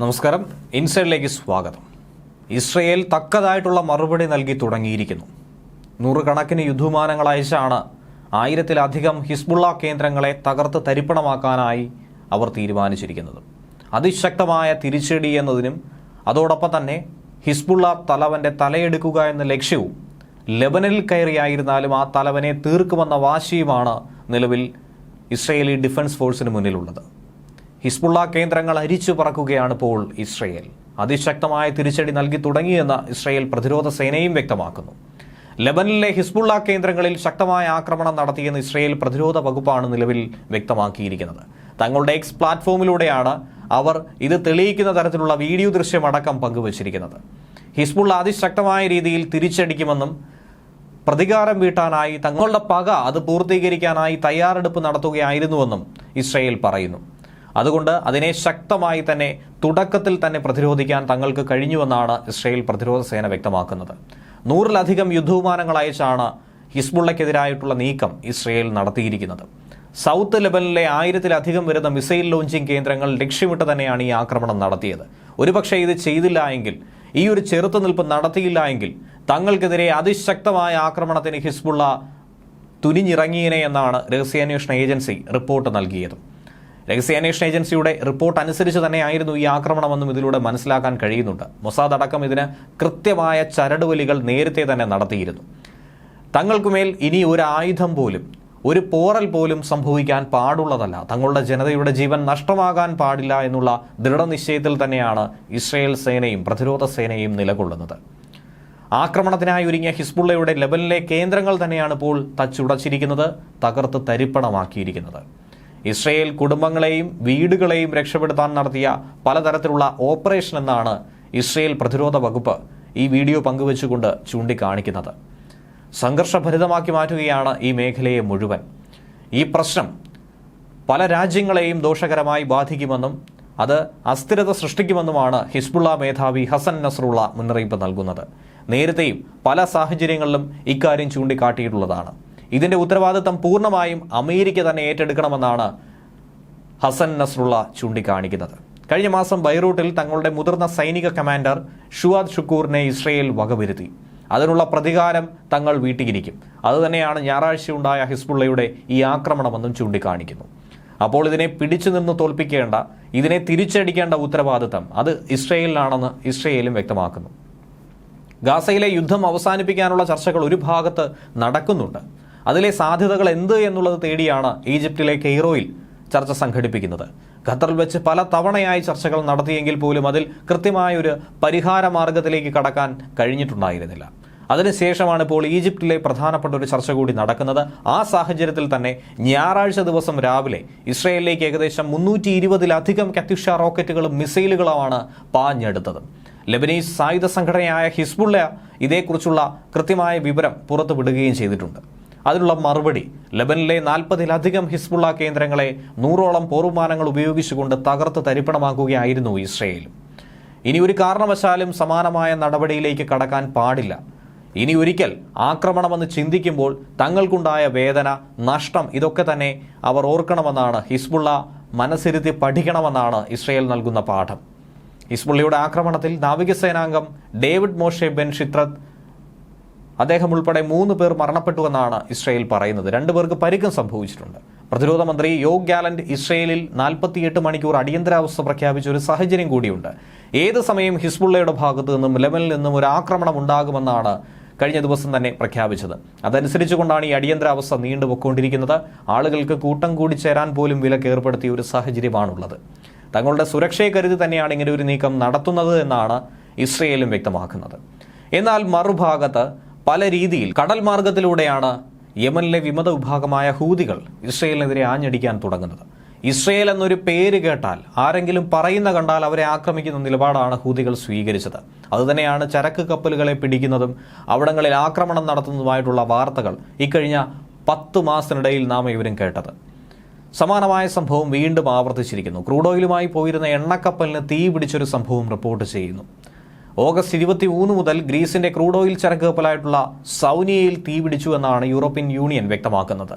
നമസ്കാരം, ഇൻസൈഡിലേക്ക് സ്വാഗതം. ഇസ്രയേൽ തക്കതായിട്ടുള്ള മറുപടി നൽകി തുടങ്ങിയിരിക്കുന്നു. നൂറുകണക്കിന് യുദ്ധവിമാനങ്ങൾ അയച്ചാണ് 1000-ലധികം ഹിസ്ബുള്ള കേന്ദ്രങ്ങളെ തകർത്ത് തരിപ്പണമാക്കാനായി അവർ തീരുമാനിച്ചിരിക്കുന്നത്. അതിശക്തമായ തിരിച്ചടി എന്നതിനും അതോടൊപ്പം തന്നെ ഹിസ്ബുള്ള തലവന്റെ തലയെടുക്കുക എന്ന ലക്ഷ്യവും ലെബനനിൽ കയറിയായിരുന്നാലും ആ തലവനെ തീർക്കുമെന്ന വാശിയുമാണ് നിലവിൽ ഇസ്രയേലി ഡിഫൻസ് ഫോഴ്സിന് മുന്നിലുള്ളത്. ഹിസ്ബുള്ള കേന്ദ്രങ്ങൾ അരിച്ചു പറക്കുകയാണ് ഇപ്പോൾ ഇസ്രയേൽ. അതിശക്തമായ തിരിച്ചടി നൽകി തുടങ്ങിയെന്ന് ഇസ്രയേൽ പ്രതിരോധ സേനയും വ്യക്തമാക്കുന്നു. ലെബനനിലെ ഹിസ്ബുള്ള കേന്ദ്രങ്ങളിൽ ശക്തമായ ആക്രമണം നടത്തിയെന്ന് ഇസ്രയേൽ പ്രതിരോധ വകുപ്പാണ് നിലവിൽ വ്യക്തമാക്കിയിരിക്കുന്നത്. തങ്ങളുടെ എക്സ് പ്ലാറ്റ്ഫോമിലൂടെയാണ് അവർ ഇത് തെളിയിക്കുന്ന തരത്തിലുള്ള വീഡിയോ ദൃശ്യമടക്കം പങ്കുവച്ചിരിക്കുന്നത്. ഹിസ്ബുള്ള അതിശക്തമായ രീതിയിൽ തിരിച്ചടിക്കുമെന്നും പ്രതികാരം വീട്ടാനായി തങ്ങളുടെ പക അത് പൂർത്തീകരിക്കാനായി തയ്യാറെടുപ്പ് നടത്തുകയായിരുന്നുവെന്നും ഇസ്രയേൽ പറയുന്നു. അതുകൊണ്ട് അതിനെ ശക്തമായി തന്നെ തുടക്കത്തിൽ തന്നെ പ്രതിരോധിക്കാൻ തങ്ങൾക്ക് കഴിഞ്ഞുവെന്നാണ് ഇസ്രയേൽ പ്രതിരോധ സേന വ്യക്തമാക്കുന്നത്. 100-ലധികം യുദ്ധവിമാനങ്ങൾ അയച്ചാണ് ഹിസ്ബുള്ളയ്ക്കെതിരായിട്ടുള്ള നീക്കം ഇസ്രയേൽ നടത്തിയിരിക്കുന്നത്. സൗത്ത് ലെബനിലെ 1000-ലധികം വരുന്ന മിസൈൽ ലോഞ്ചിങ് കേന്ദ്രങ്ങൾ ലക്ഷ്യമിട്ട് തന്നെയാണ് ഈ ആക്രമണം നടത്തിയത്. ഒരുപക്ഷെ ഇത് ചെയ്തില്ല എങ്കിൽ, ഈ ഒരു ചെറുത്തുനിൽപ്പ് നടത്തിയില്ല എങ്കിൽ തങ്ങൾക്കെതിരെ അതിശക്തമായ ആക്രമണത്തിന് ഹിസ്ബുള്ള തുനിഞ്ഞിറങ്ങിയനെ എന്നാണ് രഹസ്യാന്വേഷണ ഏജൻസി റിപ്പോർട്ട് നൽകിയത്. രഹസ്യാന്വേഷണ ഏജൻസിയുടെ റിപ്പോർട്ട് അനുസരിച്ച് തന്നെയായിരുന്നു ഈ ആക്രമണമെന്നും ഇതിലൂടെ മനസ്സിലാക്കാൻ കഴിയുന്നുണ്ട്. മൊസാദ് അടക്കം ഇതിന് കൃത്യമായ ചരടുവലികൾ നേരത്തെ തന്നെ നടത്തിയിരുന്നു. തങ്ങൾക്കുമേൽ ഇനി ഒരു ആയുധം പോലും, ഒരു പോറൽ പോലും സംഭവിക്കാൻ പാടുള്ളതല്ല, തങ്ങളുടെ ജനതയുടെ ജീവൻ നഷ്ടമാകാൻ പാടില്ല എന്നുള്ള ദൃഢനിശ്ചയത്തിൽ തന്നെയാണ് ഇസ്രയേൽ സേനയും പ്രതിരോധ സേനയും നിലകൊള്ളുന്നത്. ആക്രമണത്തിനായി ഒരുങ്ങിയ ഹിസ്ബുള്ളയുടെ ലെബനിലെ കേന്ദ്രങ്ങൾ തന്നെയാണ് ഇപ്പോൾ തച്ചുടച്ചിരിക്കുന്നത്, തകർത്ത് തരിപ്പണമാക്കിയിരിക്കുന്നത്. ഇസ്രയേൽ കുടുംബങ്ങളെയും വീടുകളെയും രക്ഷപ്പെടുത്താൻ നടത്തിയ പലതരത്തിലുള്ള ഓപ്പറേഷൻ എന്നാണ് ഇസ്രയേൽ പ്രതിരോധ വകുപ്പ് ഈ വീഡിയോ പങ്കുവെച്ചുകൊണ്ട് ചൂണ്ടിക്കാണിക്കുന്നത്. സംഘർഷഭരിതമാക്കി മാറ്റുകയാണ് ഈ മേഖലയെ മുഴുവൻ. ഈ പ്രശ്നം പല രാജ്യങ്ങളെയും ദോഷകരമായി ബാധിക്കുമെന്നും അത് അസ്ഥിരത സൃഷ്ടിക്കുമെന്നുമാണ് ഹിസ്ബുള്ള മേധാവി ഹസൻ നസ്രുള്ള മുന്നറിയിപ്പ് നൽകുന്നത്. നേരത്തെയും പല സാഹചര്യങ്ങളിലും ഇക്കാര്യം ചൂണ്ടിക്കാട്ടിയിട്ടുള്ളതാണ്. ഇതിന്റെ ഉത്തരവാദിത്തം പൂർണ്ണമായും അമേരിക്ക തന്നെ ഏറ്റെടുക്കണമെന്നാണ് ഹസൻ നസ്രുള്ള ചൂണ്ടിക്കാണിക്കുന്നത്. കഴിഞ്ഞ മാസം ബൈറൂട്ടിൽ തങ്ങളുടെ മുതിർന്ന സൈനിക കമാൻഡർ ഷുവാദ് ഷുക്കൂറിനെ ഇസ്രയേൽ വകവരുത്തി. അതിനുള്ള പ്രതികാരം തങ്ങൾ വീട്ടിയിരിക്കും. അതുതന്നെയാണ് ഞായറാഴ്ചയുണ്ടായ ഹിസ്ബുള്ളയുടെ ഈ ആക്രമണമെന്നും ചൂണ്ടിക്കാണിക്കുന്നു. അപ്പോൾ ഇതിനെ പിടിച്ചു നിന്ന് തോൽപ്പിക്കേണ്ട, ഇതിനെ തിരിച്ചടിക്കേണ്ട ഉത്തരവാദിത്തം അത് ഇസ്രയേലിനാണെന്ന് ഇസ്രയേലും വ്യക്തമാക്കുന്നു. ഗാസയിലെ യുദ്ധം അവസാനിപ്പിക്കാനുള്ള ചർച്ചകൾ ഒരു ഭാഗത്ത് നടക്കുന്നുണ്ട്. അതിലെ സാധ്യതകൾ എന്ത് എന്നുള്ളത് തേടിയാണ് ഈജിപ്തിലെ കെയ്റോയിൽ ചർച്ച സംഘടിപ്പിക്കുന്നത്. ഖത്തറിൽ വെച്ച് പല തവണയായി ചർച്ചകൾ നടത്തിയെങ്കിൽ പോലും അതിൽ കൃത്യമായൊരു പരിഹാര മാർഗത്തിലേക്ക് കടക്കാൻ കഴിഞ്ഞിട്ടുണ്ടായിരുന്നില്ല. അതിനുശേഷമാണ് ഇപ്പോൾ ഈജിപ്തിലെ പ്രധാനപ്പെട്ട ഒരു ചർച്ച കൂടി നടക്കുന്നത്. ആ സാഹചര്യത്തിൽ തന്നെ ഞായറാഴ്ച ദിവസം രാവിലെ ഇസ്രയേലിലേക്ക് ഏകദേശം 320-ലധികം കത്യുഷ റോക്കറ്റുകളും മിസൈലുകളുമാണ് പാഞ്ഞെടുത്തത്. ലെബനീസ് സായുധ സംഘടനയായ ഹിസ്ബുള്ള ഇതേക്കുറിച്ചുള്ള കൃത്യമായ വിവരം പുറത്തുവിടുകയും ചെയ്തിട്ടുണ്ട്. അതിനുള്ള മറുപടി ലെബനിലെ 40-ലധികം ഹിസ്ബുള്ള കേന്ദ്രങ്ങളെ 100ഓളം പോർവിമാനങ്ങൾ ഉപയോഗിച്ചുകൊണ്ട് തകർത്ത് തരിപ്പണമാക്കുകയായിരുന്നു ഇസ്രയേൽ. ഇനി ഒരു കാരണവശാലും സമാനമായ നടപടിയിലേക്ക് കടക്കാൻ പാടില്ല. ഇനി ഒരിക്കൽ ആക്രമണമെന്ന് ചിന്തിക്കുമ്പോൾ തങ്ങൾക്കുണ്ടായ വേദന, നഷ്ടം ഇതൊക്കെ തന്നെ അവർ ഓർക്കണമെന്നാണ് ഹിസ്ബുള്ള മനസ്സിരുത്തി പഠിക്കണമെന്നാണ് ഇസ്രയേൽ നൽകുന്ന പാഠം. ഹിസ്ബുള്ളയുടെ ആക്രമണത്തിൽ നാവികസേനാംഗം ഡേവിഡ് മോഷെ ബെൻ ഷിത്രത്ത് അദ്ദേഹം ഉൾപ്പെടെ 3 പേർ മരണപ്പെട്ടുവെന്നാണ് ഇസ്രയേൽ പറയുന്നത്. 2 പേർക്ക് പരിക്കും സംഭവിച്ചിട്ടുണ്ട്. പ്രതിരോധ മന്ത്രി യോഗ് ഗാലന്റ് ഇസ്രയേലിൽ 48 മണിക്കൂർ അടിയന്തരാവസ്ഥ പ്രഖ്യാപിച്ച ഒരു സാഹചര്യം കൂടിയുണ്ട്. ഏത് സമയം ഹിസ്ബുള്ളയുടെ ഭാഗത്തു നിന്നും ലെബനിൽ നിന്നും ഒരു ആക്രമണം ഉണ്ടാകുമെന്നാണ് കഴിഞ്ഞ ദിവസം തന്നെ പ്രഖ്യാപിച്ചത്. അതനുസരിച്ചുകൊണ്ടാണ് ഈ അടിയന്തരാവസ്ഥ നീണ്ടുപോയിക്കൊണ്ടിരിക്കുന്നത്. ആളുകൾക്ക് കൂട്ടം കൂടി ചേരാൻ പോലും വിലക്ക് ഏർപ്പെടുത്തിയ ഒരു സാഹചര്യമാണുള്ളത്. തങ്ങളുടെ സുരക്ഷയെ കരുതി തന്നെയാണ് ഇങ്ങനെ ഒരു നീക്കം നടത്തുന്നത് എന്നാണ് ഇസ്രയേലും വ്യക്തമാക്കുന്നത്. എന്നാൽ മറുഭാഗത്ത് പല രീതിയിൽ കടൽ മാർഗത്തിലൂടെയാണ് യമനിലെ വിമത വിഭാഗമായ ഹൂതികൾ ഇസ്രയേലിനെതിരെ ആഞ്ഞടിക്കാൻ തുടങ്ങുന്നത്. ഇസ്രയേൽ എന്നൊരു പേര് കേട്ടാൽ, ആരെങ്കിലും പറയുന്ന കണ്ടാൽ അവരെ ആക്രമിക്കുന്ന നിലപാടാണ് ഹൂതികൾ സ്വീകരിച്ചത്. അതുതന്നെയാണ് ചരക്ക് കപ്പലുകളെ പിടിക്കുന്നതും അവിടങ്ങളിൽ ആക്രമണം നടത്തുന്നതുമായിട്ടുള്ള വാർത്തകൾ ഇക്കഴിഞ്ഞ 10 മാസത്തിനിടയിൽ നാം ഇവരും കേട്ടത്. സമാനമായ സംഭവം വീണ്ടും ആവർത്തിച്ചിരിക്കുന്നു. ക്രൂഡ് ഓയിലുമായി പോയിരുന്ന എണ്ണക്കപ്പലിന് തീ പിടിച്ചൊരു സംഭവം റിപ്പോർട്ട് ചെയ്യുന്നു. ഓഗസ്റ്റ് 23 മുതൽ ഗ്രീസിന്റെ ക്രൂഡ് ഓയിൽ ചരക്ക് കപ്പലായിട്ടുള്ള സൗനിയയിൽ തീ പിടിച്ചു എന്നാണ് യൂറോപ്യൻ യൂണിയൻ വ്യക്തമാക്കുന്നത്.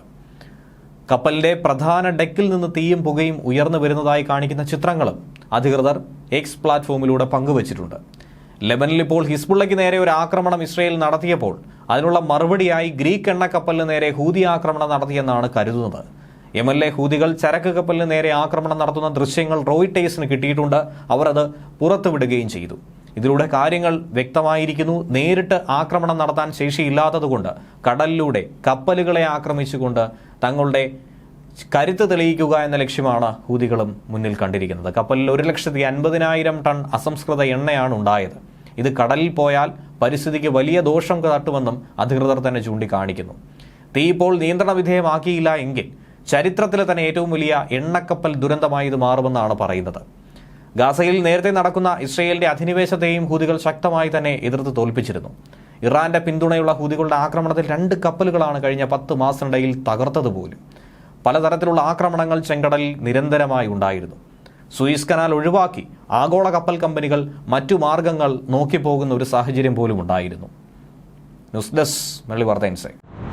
കപ്പലിന്റെ പ്രധാന ഡെക്കിൽ നിന്ന് തീയും പുകയും ഉയർന്നു വരുന്നതായി കാണിക്കുന്ന ചിത്രങ്ങളും അധികൃതർ എക്സ് പ്ലാറ്റ്ഫോമിലൂടെ പങ്കുവച്ചിട്ടുണ്ട്. ലെബനിൽ ഇപ്പോൾ ഹിസ്ബുള്ളയ്ക്ക് നേരെ ഒരു ആക്രമണം ഇസ്രയേൽ നടത്തിയപ്പോൾ അതിനുള്ള മറുപടിയായി ഗ്രീക്ക് എണ്ണക്കപ്പലിന് നേരെ ഹൂതി ആക്രമണം നടത്തിയെന്നാണ് കരുതുന്നത്. യമനിലെ ഹൂതികൾ ചരക്ക് കപ്പലിന് നേരെ ആക്രമണം നടത്തുന്ന ദൃശ്യങ്ങൾ റോയിട്ടേഴ്സിന് കിട്ടിയിട്ടുണ്ട്. അവർ അത് പുറത്തുവിടുകയും ചെയ്തു. ഇതിലൂടെ കാര്യങ്ങൾ വ്യക്തമായിരിക്കുന്നു. നേരിട്ട് ആക്രമണം നടത്താൻ ശേഷിയില്ലാത്തതുകൊണ്ട് കടലിലൂടെ കപ്പലുകളെ ആക്രമിച്ചുകൊണ്ട് തങ്ങളുടെ കരുത്ത് തെളിയിക്കുക എന്ന ലക്ഷ്യമാണ് ഹൂതികളും മുന്നിൽ കണ്ടിരിക്കുന്നത്. കപ്പലിൽ 1,50,000 ടൺ അസംസ്കൃത എണ്ണയാണ് ഉണ്ടായത്. ഇത് കടലിൽ പോയാൽ പരിസ്ഥിതിക്ക് വലിയ ദോഷം തട്ടുമെന്നും അധികൃതർ തന്നെ ചൂണ്ടിക്കാണിക്കുന്നു. തീ ഇപ്പോൾ നിയന്ത്രണ വിധേയമാക്കിയില്ല എങ്കിൽ ചരിത്രത്തിലെ തന്നെ ഏറ്റവും വലിയ എണ്ണക്കപ്പൽ ദുരന്തമായി ഇത് മാറുമെന്നാണ് പറയുന്നത്. ഗാസയിൽ നേരത്തെ നടക്കുന്ന ഇസ്രയേലിന്റെ അധിനിവേശത്തെയും ഹൂതികൾ ശക്തമായി തന്നെ എതിർത്ത് തോൽപ്പിച്ചിരുന്നു. ഇറാന്റെ പിന്തുണയുള്ള ഹൂതികളുടെ ആക്രമണത്തിൽ 2 കപ്പലുകളാണ് കഴിഞ്ഞ 10 മാസത്തിനിടയിൽ തകർത്തതുപോലും. പലതരത്തിലുള്ള ആക്രമണങ്ങൾ ചെങ്കടലിൽ നിരന്തരമായി ഉണ്ടായിരുന്നു. സൂയിസ് കനാൽ ഒഴിവാക്കി ആഗോള കപ്പൽ കമ്പനികൾ മറ്റു മാർഗങ്ങൾ നോക്കിപ്പോകുന്ന ഒരു സാഹചര്യം പോലും ഉണ്ടായിരുന്നു. ന്യൂസ് ഡെസ്ക് മലയാളി വാർത്ത ഇൻസൈറ്റ്.